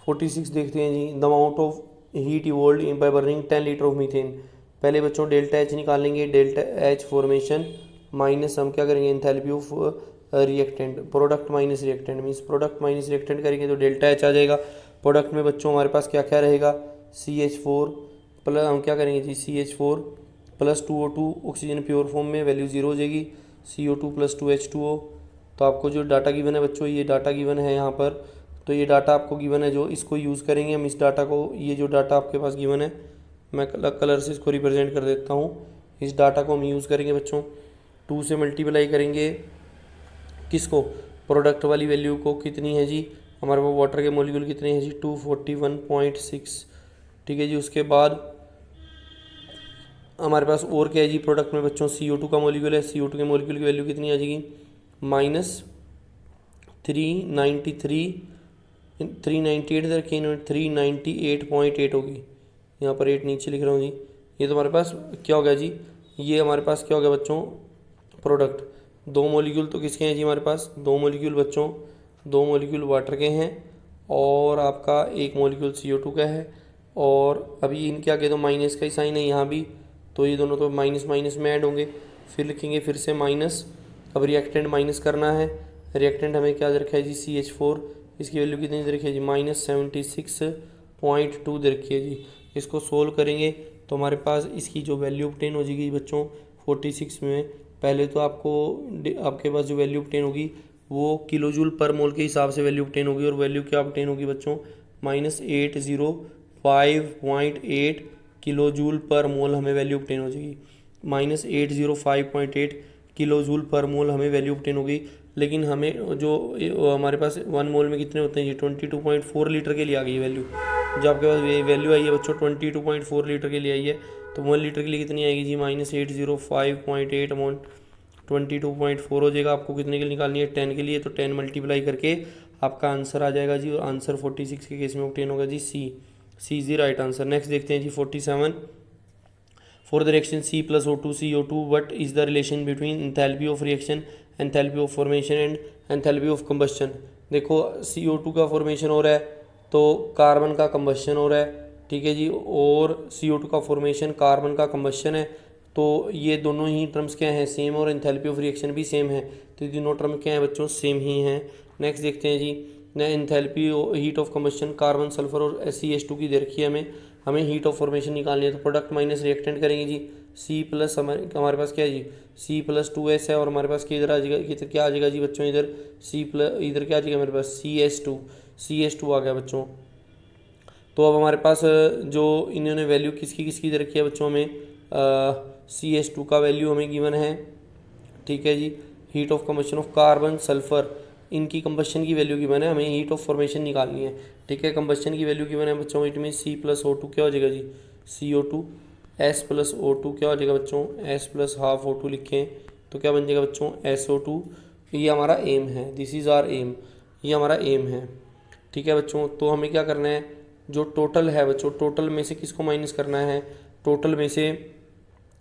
46 देखते हैं जी, the amount of heat evolved by burning 10 litre of methane. पहले बच्चों डेल्टा एच निकालेंगे, डेल्टा एच फॉर्मेशन माइनस हम क्या करेंगे enthalpy of reactant, product minus reactant means product minus reactant करेंगे तो डेल्टा एच आ जाएगा। प्रोडक्ट में बच्चों हमारे पास क्या क्या रहेगा, CH4 प्लस हम क्या करेंगे जी CH4 plus 2O2 oxygen pure form में वैल्यू 0 हो जाएगी, CO2 प्लस 2H2O। तो आपको जो डाटा गिवन है बच्चों, ये डाटा गिवन है यहाँ पर, तो ये डाटा आपको गिवन है जो इसको यूज़ करेंगे हम इस डाटा को। ये जो डाटा आपके पास गिवन है मैं कलर से इसको रिप्रेजेंट कर देता हूँ। इस डाटा को हम यूज़ करेंगे बच्चों, 2 से मल्टीप्लाई करेंगे किसको, प्रोडक्ट वाली वैल्यू को, कितनी है जी हमारे पास वाटर के मॉलिक्यूल कितने हैं जी 241.6। ठीक है जी, उसके बाद हमारे पास और क्या है जी प्रोडक्ट में बच्चों CO2 का मॉलिक्यूल है, CO2 के मॉलिक्यूल की वैल्यू कितनी आ जाएगी -398 रखिए, 398.8 होगी, यहाँ पर 8 नीचे लिख रहा हूँ जी। ये तो हमारे पास क्या हो गया जी, ये हमारे पास क्या हो गया बच्चों प्रोडक्ट। दो मॉलिक्यूल तो किसके हैं जी हमारे पास, दो मॉलिक्यूल बच्चों, दो मॉलिक्यूल वाटर के हैं और आपका एक मॉलिक्यूल CO2 का है। और अभी इनके आगे तो माइनस का ही साइन है यहाँ भी, तो ये दोनों तो माइनस माइनस में ऐड होंगे, फिर लिखेंगे फिर से माइनस। अब रिएक्टेंट माइनस करना है, रिएक्टेंट हमें क्या दे रखा है जी CH4, इसकी वैल्यू कितनी दे रखी है जी -76.2 दे रखी है जी। इसको सोल्व करेंगे तो हमारे पास इसकी जो वैल्यू ऑब्टेन हो जाएगी बच्चों 46 में, पहले तो आपके पास जो वैल्यू ऑब्टेन होगी वो किलो जूल पर मोल के हिसाब से वैल्यू ऑब्टेन होगी, और वैल्यू क्या ऑब्टेन होगी बच्चों -805.8 किलो जूल पर मोल हमें वैल्यू ऑब्टेन हो जाएगी, -805.8 किलो जूल पर मोल हमें वैल्यू ऑब्टेन होगी। लेकिन हमें जो हमारे पास 1 मोल में कितने होते हैं जी 22.4 लीटर के लिए आ गई वैल्यू। जो आपके पास वैल्यू आई है बच्चों 22.4 लीटर के लिए आई है, तो 1 लीटर के लिए कितनी आएगी जी -805.8 अमाउंट 22.4 हो जाएगा। आपको कितने के लिए निकालनी है 10 के लिए, तो 10 मल्टीप्लाई करके आपका आंसर आ जाएगा जी, और आंसर 46 के केस में ऑब्टेन होगा जी C is the right answer. Next देखते हैं जी 47, for the reaction C+O2 CO2 what is the relation between enthalpy of reaction, enthalpy of formation and enthalpy of combustion. देखो CO2 का फॉर्मेशन हो रहा है तो कार्बन का कंबस्शन हो रहा है, ठीक है जी, और CO2 का फॉर्मेशन कार्बन का कंबस्शन है, तो ये दोनों ही टर्म्स क्या हैं सेम, और एंथैल्पी ऑफ रिएक्शन भी सेम है, तो ये दोनों टर्म क्या हैं बच्चों सेम ही हैं। नेक्स्ट देखते हैं जी enthalpy heat of combustion, carbon sulphur और CH2 की दे रखी है हमें हीट ऑफ फॉर्मेशन निकालनी है, तो प्रोडक्ट माइनस रिएक्टेंट करेंगे जी C प्लस हमारे पास क्या है जी C+2S है, और हमारे पास किधर आ जाएगा, क्या आ जाएगा जी बच्चों इधर इधर क्या आ जाएगा मेरे पास CH2 आ गया बच्चों। तो अब हमारे पास जो इन्होंने वैल्यू किसकी दे रखी है बच्चों हमें CH2 का वैल्यू हमें गिवन है, ठीक है जी। Heat of combustion of carbon sulphur, इनकी कंबस्शन की वैल्यू गिवन है, हमें हीट ऑफ फॉर्मेशन निकालनी है, ठीक है। कंबस्शन की वैल्यू गिवन है बच्चों, इट मीन C+O2 क्या हो जाएगा जी CO2, S+O2 क्या हो जाएगा बच्चों S+12O2 लिखें तो क्या बन जाएगा बच्चों SO2। ये हमारा एम है, दिस इज़ आर एम, ये हमारा एम है, ठीक है बच्चों। तो हमें क्या करना है, जो टोटल है बच्चों, टोटल में से किसको माइनस करना है, टोटल में से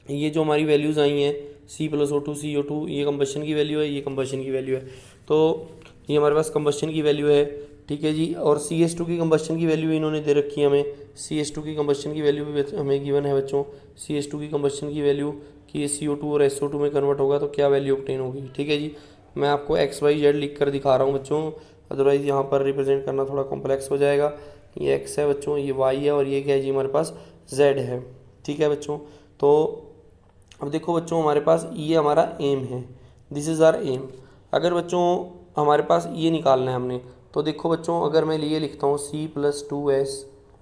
ये जो हमारी वैल्यूज़ आई हैं C+O2 CO2, ये कंबस्शन की वैल्यू है, ये कंबस्शन की वैल्यू है, तो ये हमारे पास कंबस्शन की वैल्यू है, ठीक है जी। और CH2 की कंबस्शन की वैल्यू इन्होंने दे रखी है हमें, CH2 की कंबस्शन की वैल्यू भी हमें गिवन है बच्चों, CH2 की कंबस्शन की वैल्यू कि ये CO2 और SO2 में कन्वर्ट होगा तो क्या वैल्यू ऑब्टेन होगी, ठीक है जी। मैं आपको XYZ लिख कर दिखा रहा हूँ बच्चों, अदरवाइज़ यहाँ पर रिप्रेजेंट करना थोड़ा कॉम्प्लेक्स हो जाएगा। ये X है बच्चों, ये Y है, और ये क्या है जी हमारे पास Z है, ठीक है बच्चों। तो अब देखो बच्चों हमारे पास ये हमारा एम है, दिस इज़ आर एम। अगर बच्चों हमारे पास ये निकालना है हमने, तो देखो बच्चों अगर मैं ये लिखता हूँ C+2S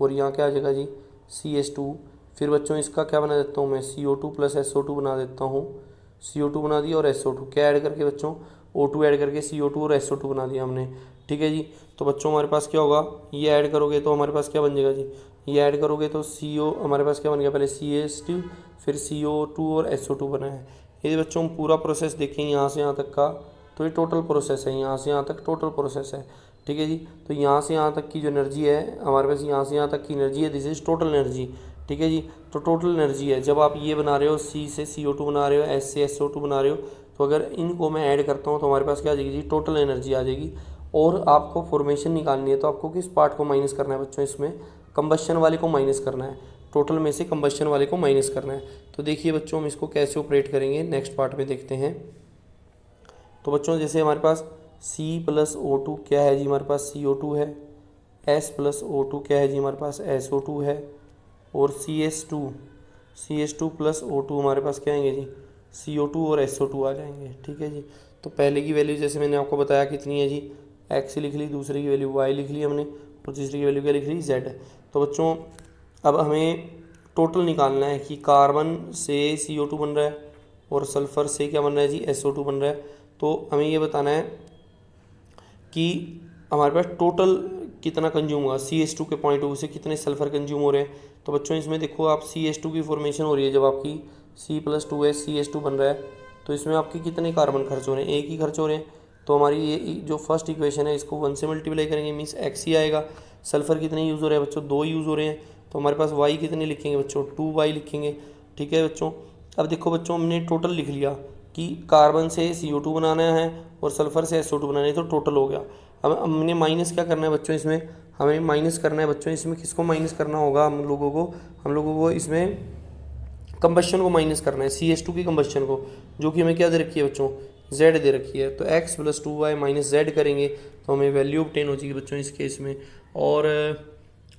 और यहाँ क्या आ जाएगा जी CH2, फिर बच्चों इसका क्या बना देता हूँ मैं CO2 + SO2 बना देता हूँ, CO2 बना दिया और SO2 क्या ऐड करके बच्चों O2 ऐड करके CO2 और SO2 बना दिया हमने, ठीक है जी। तो बच्चों हमारे पास क्या होगा, ये ऐड करोगे तो हमारे पास क्या बन जाएगा जी, ये ऐड करोगे तो CO हमारे पास क्या बन गया, पहले CH2 फिर CO2 और SO2 बना है। ये बच्चों हम पूरा प्रोसेस देखें यहाँ से यहाँ तक का, तो ये टोटल प्रोसेस है, यहाँ से यहाँ तक टोटल प्रोसेस है, ठीक है जी। तो यहाँ से यहाँ तक की जो एनर्जी है हमारे पास, यहाँ से यहाँ तक की एनर्जी है, दिस इज टोटल एनर्जी, ठीक है जी। तो टोटल एनर्जी है, जब आप ये बना रहे हो C से CO2 बना रहे हो, S से SO2 बना रहे हो, तो अगर इनको मैं ऐड करता हूँ तो हमारे पास क्या आ जाएगी जी टोटल एनर्जी आ जाएगी। और आपको फॉर्मेशन निकालनी है तो आपको किस पार्ट को माइनस करना है बच्चों, इसमें कंबशन वाले को माइनस करना है, टोटल में से कंबशन वाले को माइनस करना है। तो देखिए बच्चों हम इसको कैसे ऑपरेट करेंगे नेक्स्ट पार्ट में देखते हैं। तो बच्चों जैसे हमारे पास C+O2 क्या है जी, हमारे पास CO2 है, S+O2 क्या है जी, हमारे पास SO2 है, और CH2 हमारे पास क्या आएंगे जी, CO2 और SO2 आ जाएंगे। ठीक है जी। तो पहले की वैल्यू जैसे मैंने आपको बताया कितनी है जी, x लिख ली, दूसरे की वैल्यू y लिख ली हमने, और तीसरी की वैल्यू क्या लिख ली, z। तो बच्चों अब हमें टोटल निकालना है कि कार्बन से CO2 बन रहा है और सल्फ़र से क्या बन रहा है जी, SO2 बन रहा है। तो हमें ये बताना है कि हमारे पास टोटल कितना कंज्यूम हुआ, CH2 के पॉइंट ऑफ व्यू से कितने सल्फ़र कंज्यूम हो रहे हैं। तो बच्चों इसमें देखो आप CH2 की फॉर्मेशन हो रही है, जब आपकी C+2H CH2 बन रहा है तो इसमें आपके कितने कार्बन खर्च हो रहे हैं, एक ही खर्च हो रहे हैं। तो हमारी ये जो फर्स्ट इक्वेशन है इसको 1 से मल्टीप्लाई करेंगे, मीन्स x ही आएगा। सल्फ़र कितने यूज़ हो रहे हैं बच्चों, 2 यूज़ हो रहे हैं। तो हमारे पास y कितने लिखेंगे बच्चों, 2y लिखेंगे। ठीक है बच्चों। अब देखो बच्चों हमने टोटल लिख लिया कि कार्बन से CO2 बनाना है और सल्फ़र से SO2 बनाना है, तो टोटल हो गया। अब हमने माइनस क्या करना है बच्चों, इसमें हमें माइनस करना है बच्चों, इसमें किसको माइनस करना होगा, हम लोगों को इसमें कंबशन को माइनस करना है, CH2 की कंबशन को, जो कि हमें क्या दे रखी है बच्चों, Z दे रखी है। तो x+2y माइनस Z करेंगे तो हमें वैल्यू ऑब्टेन हो जाएगी बच्चों इस केस में। और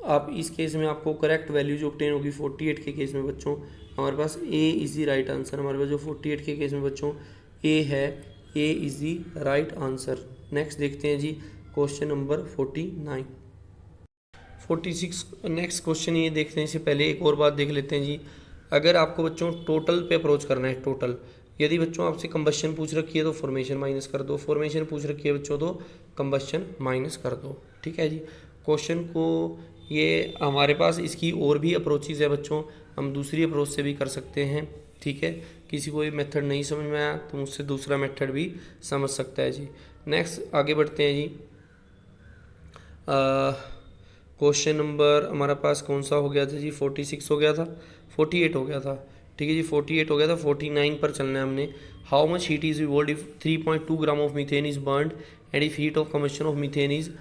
आप इस केस में आपको करेक्ट वैल्यू जो ऑब्टेन होगी 48 के केस में बच्चों, हमारे पास A is the right answer. हमारे पास जो 48 के केस में बच्चों A है, A is the right answer. Next देखते हैं जी क्वेश्चन नंबर 49 46। नेक्स्ट क्वेश्चन ये देखते हैं, इससे पहले एक और बात देख लेते हैं जी। अगर आपको बच्चों टोटल पे अप्रोच करना है, टोटल, यदि बच्चों आपसे कंबशन पूछ रखी है तो फॉर्मेशन माइनस कर दो, फॉर्मेशन पूछ रखी है बच्चों तो कंबशन माइनस कर दो। ठीक है जी। क्वेश्चन को ये हमारे पास इसकी और भी अप्रोचेज़ है बच्चों, हम दूसरी अप्रोच से भी कर सकते हैं। ठीक है, किसी को ये मेथड नहीं समझ में आया तो मुझसे दूसरा मेथड भी समझ सकता है जी। नेक्स्ट आगे बढ़ते हैं जी। क्वेश्चन नंबर हमारा पास कौन सा हो गया था जी, 46 हो गया था, 48 हो गया था। ठीक है जी, 48 हो गया था, 49 पर चलना है हमने। How much heat is evolve if 3.2 gram of methane is burned and if heat of combustion of methane is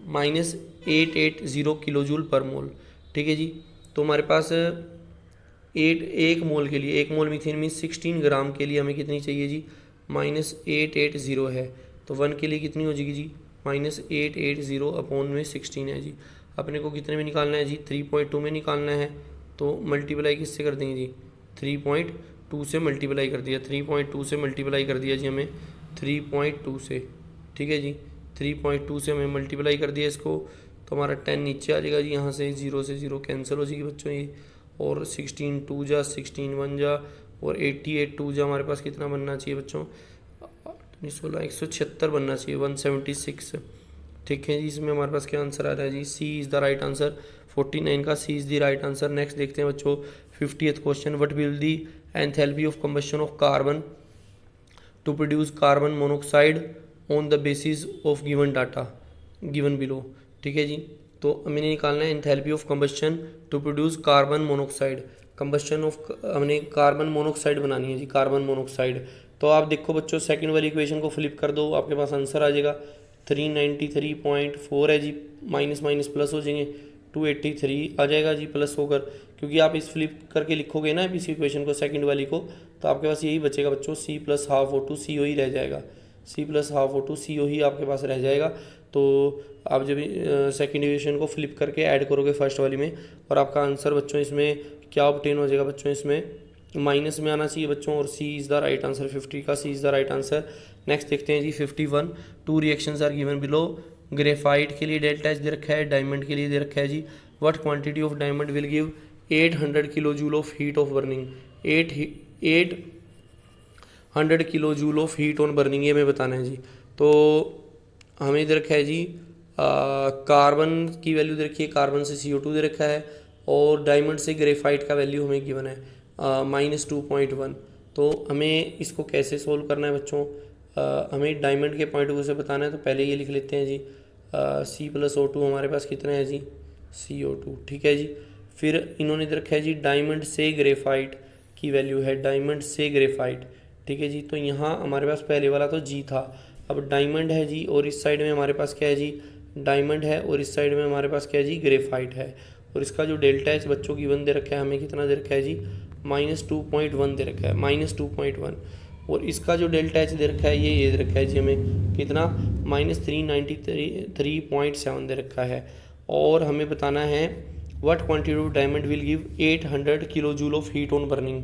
-880 kilo joule per mole. ठीक है जी। तो हमारे पास एक मोल के लिए, 1 मोल मीथेन में 16 ग्राम के लिए हमें कितनी चाहिए जी, -880 है। तो 1 के लिए कितनी हो जाएगी जी, -880 अपॉन में 16 है जी। अपने को कितने में निकालना है जी, 3.2 में निकालना है। तो मल्टीप्लाई किससे कर देंगे जी, 3.2 से मल्टीप्लाई कर दिया, 3.2 से मल्टीप्लाई कर दिया जी हमें, 3.2 से। ठीक है जी, 3.2 से हमें मल्टीप्लाई कर दिया इसको, तो हमारा 10 नीचे आ जाएगा जी, यहाँ से 0 से 0 कैंसिल हो जाएगी बच्चों ये, और 16 2 जा, 16 1 जा, और 88 2 जा, हमारे पास कितना बनना चाहिए बच्चों, 176 बनना चाहिए, 176। ठीक है जी। इसमें हमारे पास क्या आंसर आ रहा है जी, C is the right answer. 49 का C is the right answer. Next देखते हैं बच्चों 50th question. What will the enthalpy of combustion of carbon to produce carbon monoxide on the basis of given data given below. ठीक है जी। तो हमें निकालना है enthalpy of combustion to produce carbon monoxide. Combustion of हमने carbon monoxide बनानी है जी, कार्बन मोनोऑक्साइड। तो आप देखो बच्चों सेकंड वाली इक्वेशन को फ्लिप कर दो, आपके पास आंसर आ जाएगा 393.4 है जी, माइनस माइनस प्लस हो जाएंगे, 283 आ जाएगा जी प्लस होकर, क्योंकि आप इस फ्लिप करके लिखोगे ना इस इक्वेशन को सेकंड वाली को, तो आपके पास यही बचेगा बच्चों, C+12O2 CO ही रह जाएगा, C+12O2 CO ही आपके पास रह जाएगा। तो आप जब सेकंड इक्वेशन को फ्लिप करके ऐड करोगे फर्स्ट वाली में, और आपका आंसर बच्चों इसमें क्या ऑब्टेन हो जाएगा बच्चों, इसमें माइनस में आना चाहिए बच्चों, और C is the right answer, 50 का C is the right answer. Next देखते हैं जी 51। 2 reactions are given below. Graphite के लिए डेल्टा एच दे रखा है, डायमंड के लिए दे रखा है जी। What quantity of diamond will give 800 kilo joule of heat of burning. 800 kilo joule of heat on burning, ये हमें बताना है जी। तो हमें दे रखा है जी कार्बन की वैल्यू दे रखी है, कार्बन से CO2 दे रखा है, और डायमंड से ग्रेफाइट का वैल्यू हमें गिवन है -2.1। तो हमें इसको कैसे सोल्व करना है बच्चों, हमें डायमंड के पॉइंट ऑफ व्यू से बताना है। तो पहले ये लिख लेते हैं जी, C+O2 हमारे पास कितना है जी, CO2। ठीक है जी। फिर इन्होंने दे रखा है जी डायमंड से ग्रेफाइट की वैल्यू है, डायमंड से ग्रेफाइट। ठीक है जी। तो यहाँ हमारे पास पहले वाला तो G था, अब डायमंड है जी और इस साइड में हमारे पास क्या है जी, डायमंड है और इस साइड में हमारे पास क्या है जी, ग्रेफाइट है। और इसका जो डेल्टा एच बच्चों की वन दे रखा है, हमें कितना दे रखा है जी, -2.1 दे रखा है, -2.1। और इसका जो डेल्टा एच दे रखा है ये दे रखा है जी हमें कितना, -393.7 दे रखा है। और हमें बताना है what quantity of diamond will give 800 kilo joule of heat on burning.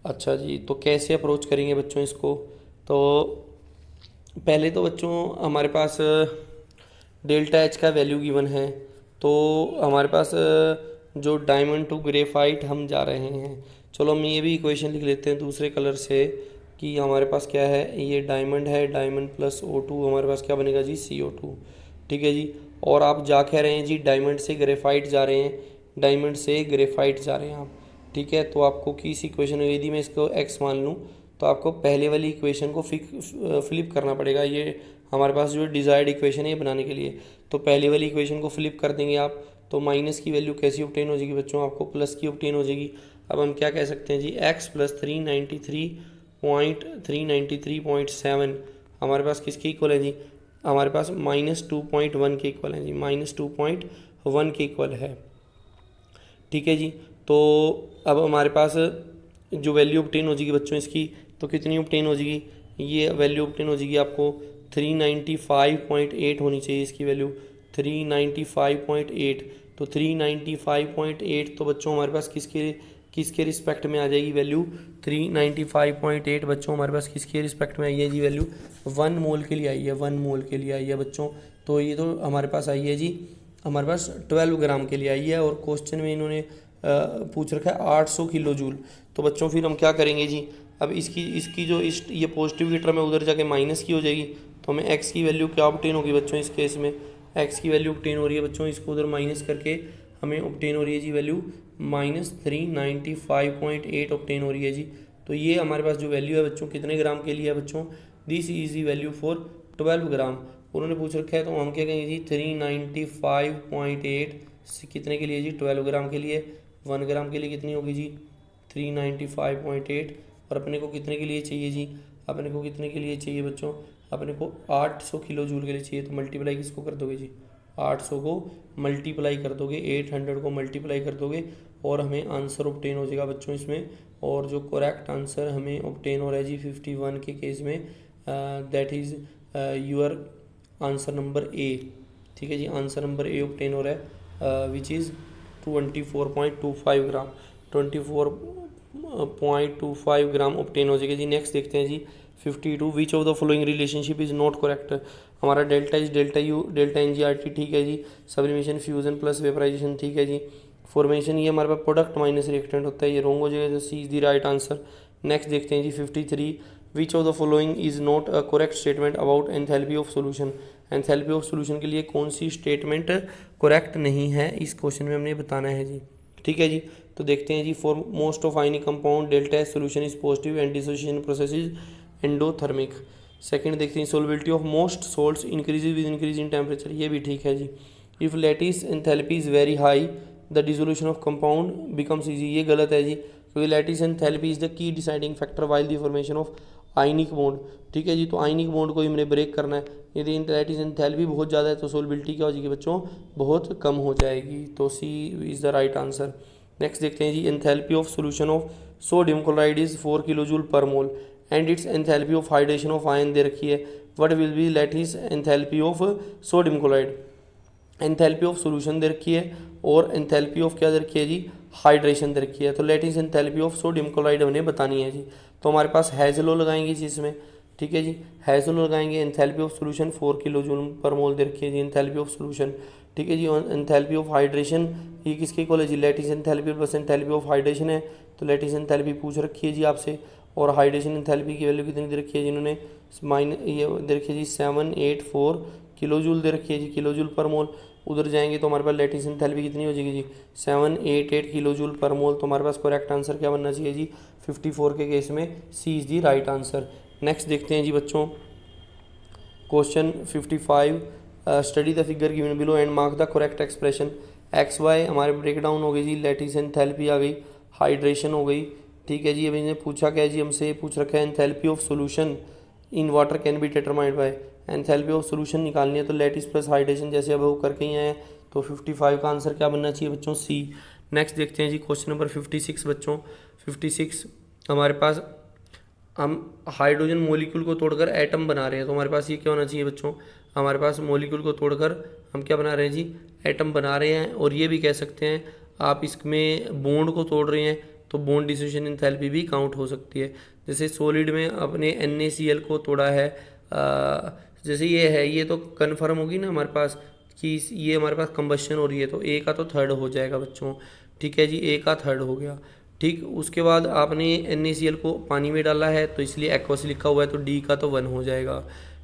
अच्छा जी, तो कैसे अप्रोच करेंगे बच्चों इसको। तो पहले तो बच्चों हमारे पास डेल्टा एच का वैल्यू गिवन है, तो हमारे पास जो डायमंड टू ग्रेफाइट हम जा रहे हैं, चलो हम ये भी इक्वेशन लिख लेते हैं दूसरे कलर से कि हमारे पास क्या है, ये डायमंड है, डायमंड प्लस O2 हमारे पास क्या बनेगा जी, CO2। ठीक है जी। और आप जा कह रहे हैं जी डायमंड से ग्रेफाइट जा रहे हैं, डायमंड से ग्रेफाइट जा रहे हैं आप। ठीक है, तो आपको किस इक्वेशन में, यदि मैं इसको x मान लूँ तो आपको पहले वाली इक्वेशन को फ्लिप करना पड़ेगा। ये हमारे पास जो डिज़ायर्ड इक्वेशन है ये बनाने के लिए, तो पहले वाली इक्वेशन को फ्लिप कर देंगे आप, तो माइनस की वैल्यू कैसी ऑब्टेन हो जाएगी बच्चों, आपको प्लस की ऑब्टेन हो जाएगी। अब हम क्या कह सकते हैं जी, x प्लस 393.7 हमारे पास किसके इक्वल है जी, हमारे पास -2.1 के इक्वल है जी, -2.1 के इक्वल है। ठीक है जी। तो अब हमारे पास जो वैल्यू ऑब्टेन हो जाएगी बच्चों इसकी, तो कितनी ऑब्टेन हो जाएगी, ये वैल्यू ऑब्टेन हो जाएगी आपको 395.8 होनी चाहिए इसकी वैल्यू, 395.8। तो 395.8 तो बच्चों हमारे पास किसके किसके रिस्पेक्ट में आ जाएगी वैल्यू, 395.8 बच्चों हमारे पास किसके रिस्पेक्ट में आई है जी वैल्यू, 1 मोल के लिए आई है, 1 मोल के लिए आई है बच्चों। तो ये तो हमारे पास आई है जी, हमारे पास 12 ग्राम के लिए आई है। और क्वेश्चन में इन्होंने पूछ रखा है 800 किलो जूल। तो बच्चों फिर हम क्या करेंगे जी, अब इसकी जो ये पॉजिटिव की टर्म है उधर जाके माइनस की हो जाएगी, तो हमें एक्स की वैल्यू क्या ऑब्टेन होगी बच्चों, इस केस में एक्स की वैल्यू ऑब्टेन हो रही है बच्चों, इसको उधर माइनस करके हमें ऑब्टेन हो रही है जी वैल्यू -395.8 ऑब्टेन हो रही है जी। तो ये हमारे पास जो वैल्यू है बच्चों कितने ग्राम के लिए है बच्चों, this is the value for 12 ग्राम। उन्होंने पूछ रखा है तो हम क्या कहेंगे जी, 395.8 कितने के लिए जी, 12 ग्राम के लिए। 1 ग्राम के लिए कितनी होगी जी, 395.8। और अपने को कितने के लिए चाहिए जी, अपने को कितने के लिए चाहिए बच्चों, अपने को 800 किलो जूल के लिए चाहिए। तो मल्टीप्लाई किसको कर दोगे जी, 800 को मल्टीप्लाई कर दोगे, 800 को मल्टीप्लाई कर दोगे और हमें आंसर ऑब्टेन हो जाएगा बच्चों इसमें। और जो करेक्ट आंसर हमें ऑब्टेन हो रहा है जी 51 के केस में, that is your answer number A. ठीक है जी, आंसर नंबर ए ऑब्टेन हो रहा है which is 24.25 gram, 24.25 gram obtain हो जाएगा जी। नेक्स्ट देखते हैं जी 52, which of the following relationship is not correct. हमारा delta is delta U delta NGRT ठीक है जी, सब्लिमेशन फ्यूजन प्लस वेपराइजेशन ठीक है जी, फॉर्मेशन ये हमारे पास प्रोडक्ट माइनस रिएक्टेंट होता है, ये रॉन्ग हो जाएगा, तो C is the right answer. Next देखते हैं जी 53, which of the following is not a correct statement about enthalpy of solution. Enthalpy of solution के लिए कौन सी स्टेटमेंट करेक्ट नहीं है, इस क्वेश्चन में हमने बताना है जी। ठीक है जी, तो देखते हैं जी, for most of ionic compound delta H solution is positive and dissociation process is endothermic. Second देखते हैं, solubility of most salts increases with increase in temperature, ये भी ठीक है जी। If lattice enthalpy is very high the dissolution of compound becomes easy, ये गलत है जी, क्योंकि lattice enthalpy is the key deciding factor while the formation of ionic bond. ठीक है जी, तो आयनिक बॉन्ड को हमने ब्रेक करना है, यदि लैटिस एंथैल्पी बहुत ज़्यादा है तो सोलबिलिटी क्या हो जाएगी बच्चों, बहुत कम हो जाएगी। तो C is the right answer. Next देखते हैं जी, enthalpy of solution of sodium chloride is 4 kilo joule per mole and it's enthalpy of hydration of ion दे रखी है, what will be lattice enthalpy of sodium chloride. Enthalpy of solution दे रखी है और एंथैल्पी ऑफ क्या दे रखी है जी, हाइड्रेशन दे रखी है, तो lattice enthalpy of sodium chloride हमने बतानी है जी। तो हमारे पास हैज़ लॉ लगाएंगे जी इसमें, ठीक है जी, हैज़ लॉ लगाएंगे, enthalpy of solution 4 kilo joule per मोल दे रखी है जी, एंथैल्पी ऑफ सोल्यूशन। ठीक है जी, एंथैल्पी ऑफ हाइड्रेशन ये किसके इक्वल है जी, lattice enthalpy plus enthalpy of hydration है, तो लैटिस एंथैल्पी पूछ रखी है जी आपसे, और हाइड्रेशन एंथैल्पी की वैल्यू कितनी दे रखी है जिन्होंने ये दे रखी है जी 784 किलो जूल दे रखी है जी, किलो जूल पर मोल। उधर जाएंगे तो हमारे पास लैटिस एंथैल्पी कितनी हो जाएगी जी, 788 किलो जूल पर मोल। तो हमारे पास करेक्ट आंसर क्या बनना चाहिए जी, 54 के केस में C is the right answer. Next देखते हैं जी बच्चों question 55, study the figure given below and mark the correct expression. X Y हमारे ब्रेक डाउन हो गई जी, लैटिस एंथैल्पी आ गई, हाइड्रेशन हो गई। ठीक है जी, अभी इन्हें पूछा क्या है जी, हमसे पूछ रखा है enthalpy of solution, in water can be determined by enthalpy of solution निकालनी है तो लैटिस प्लस हाइड्रेशन जैसे अब वो करके ही आए, तो 55 का आंसर क्या बनना चाहिए बच्चों, सी। नेक्स्ट देखते हैं जी क्वेश्चन नंबर 56 बच्चों। 56 हमारे पास हम हाइड्रोजन मॉलिक्यूल को तोड़कर एटम बना रहे हैं, तो हमारे पास ये क्या होना चाहिए बच्चों, हमारे पास मॉलिक्यूल को तोड़कर हम क्या बना रहे हैं जी, एटम बना रहे हैं। और ये भी कह सकते हैं आप इसमें बॉन्ड को तोड़ रहे हैं तो बॉन्ड डिसोसिएशन एंथैल्पी भी काउंट हो सकती है। जैसे सॉलिड में अपने NaCl को तोड़ा है, जैसे ये है, ये तो कन्फर्म होगी ना हमारे पास कि ये हमारे पास कंबशन हो रही है, तो ए का तो थर्ड हो जाएगा बच्चों, ठीक है जी, ए का थर्ड हो गया। ठीक, उसके बाद आपने NaCl को पानी में डाला है तो इसलिए एक्वस लिखा हुआ है, तो डी का तो 1 हो जाएगा।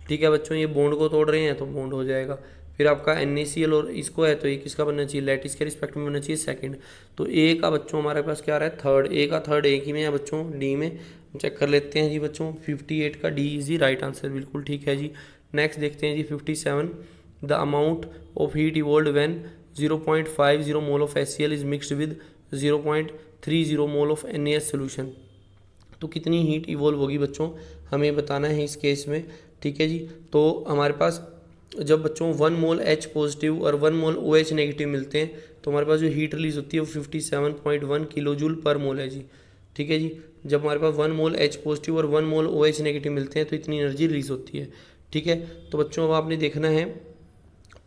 ठीक है बच्चों, ये बॉन्ड को तोड़ रहे हैं तो बॉन्ड हो जाएगा। फिर आपका NaCl और इसको है तो ये किसका बनना चाहिए, लैटिस के रिस्पेक्ट में बनना चाहिए सेकंड। तो ए का बच्चों हमारे पास क्या आ रहा है, थर्ड। ए का थर्ड एक ही में है बच्चों, डी में। चेक कर लेते हैं जी बच्चों, 58 का D is the right answer, बिल्कुल ठीक है जी। नेक्स्ट देखते हैं जी 57, the amount of heat evolve when 0.50 mole of HCl is mixed with 0.30 mole of NaS solution. तो कितनी हीट इवॉल्व होगी बच्चों, हमें बताना है इस केस में। ठीक है जी, तो हमारे पास जब बच्चों 1 मोल H पॉजिटिव और 1 मोल OH नेगेटिव मिलते हैं तो हमारे पास जो हीट रिलीज होती है वो 57.1 किलो जूल पर मोल है जी। ठीक है जी, जब हमारे पास 1 मोल H पॉजिटिव और 1 मोल OH नेगेटिव मिलते हैं तो इतनी एनर्जी रिलीज होती है। ठीक है, तो बच्चों अब आपने देखना है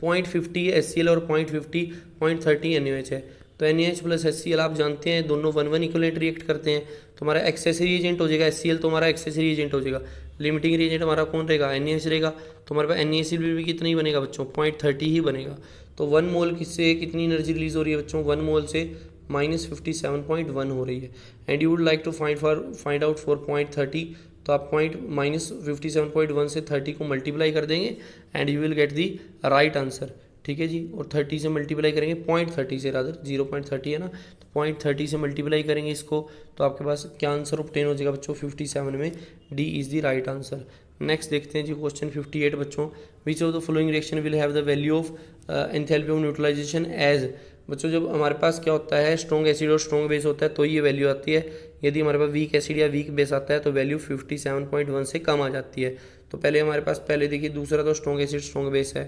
0.50 HCl और 0.50 0.30 NaOH है। तो NaOH प्लस HCl आप जानते हैं दोनों 1-1 इक्विवेलेंट रिएक्ट करते हैं, तो हमारा एक्सेसरी एजेंट हो जाएगा HCl, तो हमारा एक्सेसरी एजेंट हो जाएगा। लिमिटिंग एजेंट हमारा कौन रहेगा, NaOH रहेगा, तो हमारे पास NaCl भी कितना ही बनेगा बच्चों, 0.30 ही बनेगा। तो 1 मोल किससे कितनी एनर्जी रिलीज हो रही है बच्चों, 1 मोल से -57.1 हो रही है। And you would like to find out for 0.30, तो आप -57.1 से 30 को मल्टीप्लाई कर देंगे and you will get the right answer. ठीक है जी, और 30 से मल्टीप्लाई करेंगे 0.30 से, रादर 0.30 है ना, तो 0.30 से मल्टीप्लाई करेंगे इसको, तो आपके पास क्या आंसर ऑब्टेन हो जाएगा बच्चों 57 में, D is the right answer. Next देखते हैं जी क्वेश्चन 58 बच्चों, which of the following reaction will have the value of enthalpy of neutralization as. बच्चों जब हमारे पास क्या होता है, स्ट्रॉन्ग एसिड और स्ट्रॉन्ग बेस होता है तो ये वैल्यू आती है। यदि हमारे पास वीक एसिड या वीक बेस आता है तो वैल्यू 57.1 से कम आ जाती है। तो पहले हमारे पास, पहले देखिए दूसरा तो स्ट्रॉन्ग एसिड स्ट्रॉन्ग बेस है,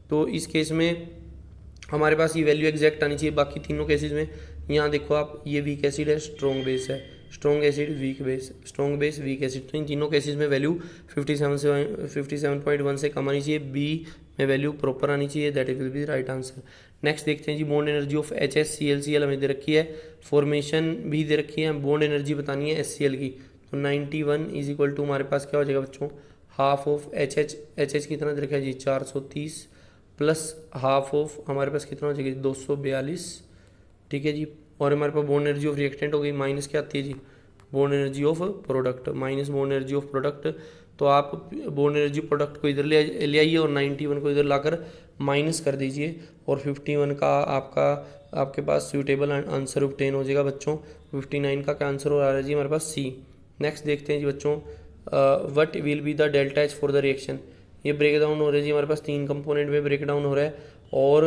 तो इस केस में हमारे पास ये वैल्यू एग्जैक्ट आनी चाहिए। बाकी तीनों केसेस में यहाँ देखो आप, ये वीक एसिड है, स्ट्रॉन्ग बेस है, strong acid weak base, strong base weak acid, तो इन तीनों केसेस में वैल्यू 57.1 से कम आनी चाहिए। बी में वैल्यू प्रॉपर आनी चाहिए, that will be right answer. Next देखते हैं जी, बॉन्ड एनर्जी ऑफ HCl हमें दे रखी है, फॉर्मेशन भी दे रखी है, बॉन्ड एनर्जी बतानी है HCl की। तो 91 इज इक्वल टू हमारे पास क्या हो जाएगा बच्चों, हाफ ऑफ HH कितना दे रखा है जी 430 प्लस हाफ ऑफ हमारे पास कितना हो जाएगा 242। ठीक है जी, और हमारे पास बॉन्ड एनर्जी ऑफ रिएक्टेंट हो गई, माइनस क्या आती है जी, bond energy of product, minus bond energy of product. तो आप बॉन्ड एनर्जी प्रोडक्ट को इधर ले आइए और 91 को इधर लाकर माइनस कर दीजिए, और 51 का आपके पास सूटेबल आंसर ऑब्टेन हो जाएगा बच्चों। 59 का क्या आंसर हो रहा है जी हमारे पास, सी। नेक्स्ट देखते हैं जी बच्चों, what will be the delta H for the reaction. ये ब्रेक डाउन हो रहा है जी, हमारे पास 3 कंपोनेंट में ब्रेक डाउन हो रहा है, और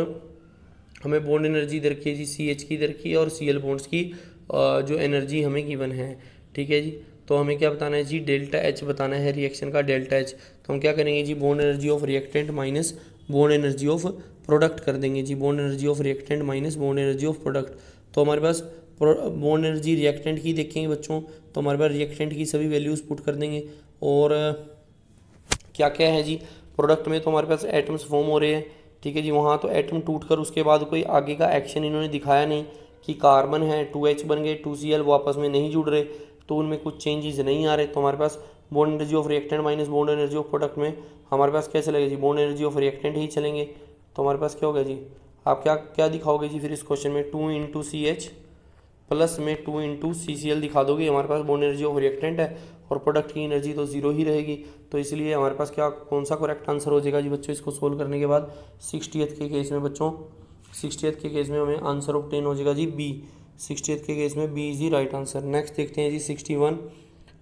हमें बॉन्ड एनर्जी इधर की जी CH की इधर की और Cl बॉन्ड्स की जो एनर्जी हमें गिवन है। ठीक है जी, तो हमें क्या बताना है जी, डेल्टा एच बताना है रिएक्शन का डेल्टा एच। तो हम क्या करेंगे जी, bond energy of reactant minus bond energy of product कर देंगे जी, bond energy of reactant minus bond energy of product. तो हमारे पास बॉन्ड एनर्जी रिएक्टेंट की देखेंगे बच्चों, तो हमारे पास रिएक्टेंट की सभी वैल्यूज़ पुट कर देंगे, और क्या क्या है जी प्रोडक्ट में, तो हमारे पास एटम्स फॉर्म हो रहे हैं। ठीक है जी, वहाँ तो एटम टूट कर उसके बाद कोई आगे का एक्शन इन्होंने दिखाया नहीं कि कार्बन है 2H बन गए 2Cl वो आपस में नहीं जुड़ रहे, तो उनमें कुछ चेंजेस नहीं आ रहे। तो हमारे पास bond energy of reactant minus bond energy of product में हमारे पास क्या चलेगा जी, बॉन्ड एनर्जी ऑफ रिएक्टेंट ही चलेंगे। तो हमारे पास क्या होगा जी, आप क्या क्या दिखाओगे जी फिर इस क्वेश्चन में, 2 × CH प्लस में 2 × CCl दिखा दोगे। हमारे पास बॉन्ड एनर्जी ऑफ रिएक्टेंट है और प्रोडक्ट की एनर्जी तो 0 ही रहेगी, तो इसलिए हमारे पास क्या कौन सा करेक्ट आंसर हो जाएगा जी बच्चों, इसको सोल्व करने के बाद 60th के केस में बच्चों, 60th के केस में हमें आंसर ऑब्टेन हो जाएगा जी बी। 60th के केस में B is the right answer. Next देखते हैं जी 61,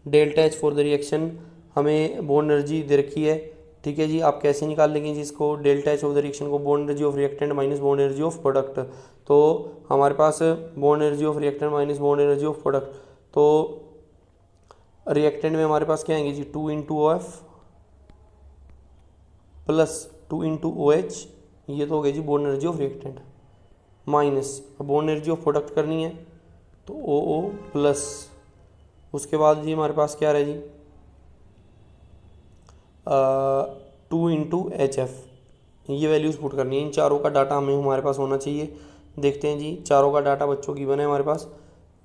delta H for the reaction, हमें बॉन्ड एनर्जी दे रखी है। ठीक है जी, आप कैसे निकाल लेंगे जी इसको, delta H of the reaction को, bond energy of reactant minus bond energy of product. तो हमारे पास bond energy of reactant minus bond energy of product, तो रिएक्टेंट में हमारे पास क्या आएंगे जी 2 × OF plus 2 into O H, ये तो हो गया जी bond energy of reactant, minus bond energy of product करनी है तो ओ ओ प्लस, उसके बाद जी हमारे पास क्या रहे जी 2 इंटू एच एफ, ये वैल्यूज़ पुट करनी है। इन चारों का डाटा हमें हमारे पास होना चाहिए। देखते हैं जी, चारों का डाटा बच्चों गिवन है हमारे पास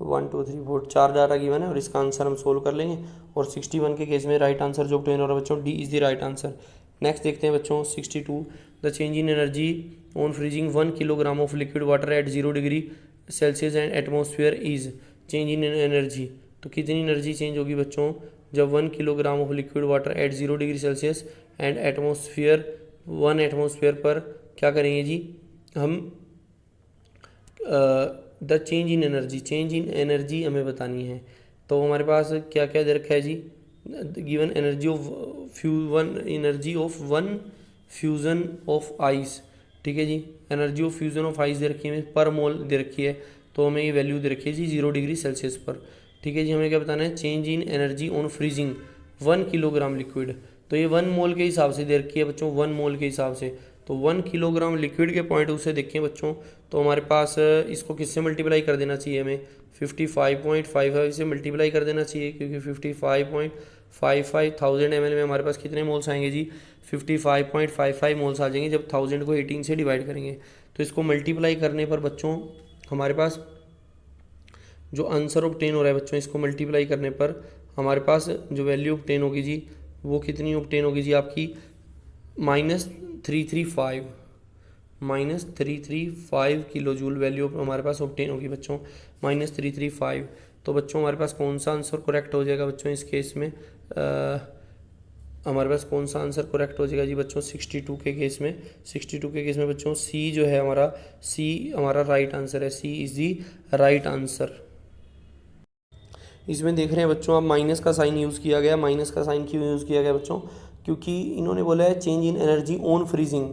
1 2 3 4, 4 डाटा गिवन है और इसका आंसर हम सोल्व कर लेंगे। और 61 के केस में राइट आंसर जो ऑब्टेन हो रहा है बच्चों, D is the right answer. Next देखते हैं बच्चों 62, the change in energy on freezing 1 kilogram of liquid water at 0 degree Celsius and atmosphere is, change in energy, तो कितनी एनर्जी चेंज होगी बच्चों जब 1 kilogram of liquid water at 0 degree Celsius and atmosphere 1 atmosphere पर क्या करेंगे जी हम, the change in energy, change in energy हमें बतानी है। तो हमारे पास क्या क्या दे रखा है जी, given energy of one fusion of ice, ठीक है जी, energy of fusion of ice दे रखी है पर मोल दे रखी है, तो हमें ये वैल्यू दे रखी है जी 0 डिग्री सेल्सियस पर, ठीक है जी। हमें क्या बताना है, change in energy on freezing 1 kilogram liquid, तो ये 1 मोल के हिसाब से दे रखी है बच्चों, 1 मोल के हिसाब से, तो 1 किलोग्राम लिक्विड के पॉइंट उसे देखें बच्चों, तो हमारे पास इसको किससे मल्टीप्लाई कर देना चाहिए, हमें 55.55 से मल्टीप्लाई कर देना चाहिए, क्योंकि 55.55 1000 ml में हमारे पास कितने मोल्स आएंगे जी 55.55 मोल्स आ जाएंगे जब 1000 को 18 से डिवाइड करेंगे। तो इसको मल्टीप्लाई करने पर बच्चों हमारे पास जो आंसर ऑब्टेन हो रहा है बच्चों, इसको मल्टीप्लाई करने पर हमारे पास जो वैल्यू ऑब्टेन होगी जी वो कितनी ऑब्टेन होगी जी आपकी -335 किलो जूल वैल्यू हमारे पास ऑब्टेन होगी बच्चों, -335। तो बच्चों हमारे पास कौन सा आंसर करेक्ट हो जाएगा बच्चों इस केस में, हमारे पास कौन सा आंसर करेक्ट हो जाएगा जी बच्चों 62 के केस में, 62 के केस में बच्चों सी जो है हमारा, सी हमारा राइट आंसर है, सी इज़ दी राइट आंसर। इसमें देख रहे हैं बच्चों आप माइनस का साइन यूज़ किया गया, माइनस का साइन क्यों यूज़ किया गया बच्चों, क्योंकि इन्होंने बोला है change in energy on freezing,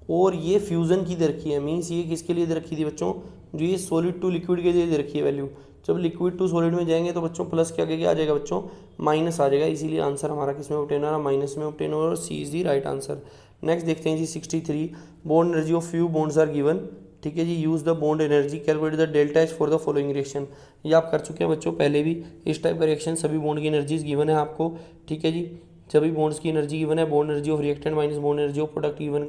और ये फ्यूज़न की दे रखी है, मीन्स ये किसके लिए दे रखी थी बच्चों, जो ये सॉलिड टू लिक्विड के लिए दे रखी है वैल्यू, जब लिक्विड टू सॉलिड में जाएंगे तो बच्चों प्लस क्या आ जाएगा बच्चों, माइनस आ जाएगा, इसीलिए आंसर हमारा किस में ऑब्टेन हो रहा है, माइनस में ऑब्टेन हो रहा है, और C is the right answer. Next देखते हैं जी 63, bond energy of few bonds are given, ठीक है जी, use the bond energy calculate the delta H for the following reaction, ये आप कर चुके हैं बच्चों पहले भी, इस टाइप का रिएक्शन सभी बॉन्ड की एनर्जीज गिवन है आपको, ठीक है जी, सभी बॉन्ड्स की एनर्जी गिवन है, bond energy of reactant minus bond energy of product given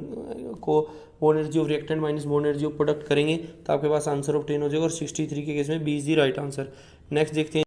को bond energy of reactant minus bond energy of product करेंगे तो आपके पास आंसर ऑब्टेन हो जाएगा, और 63 के केस में B is the right answer. Next देखते हैं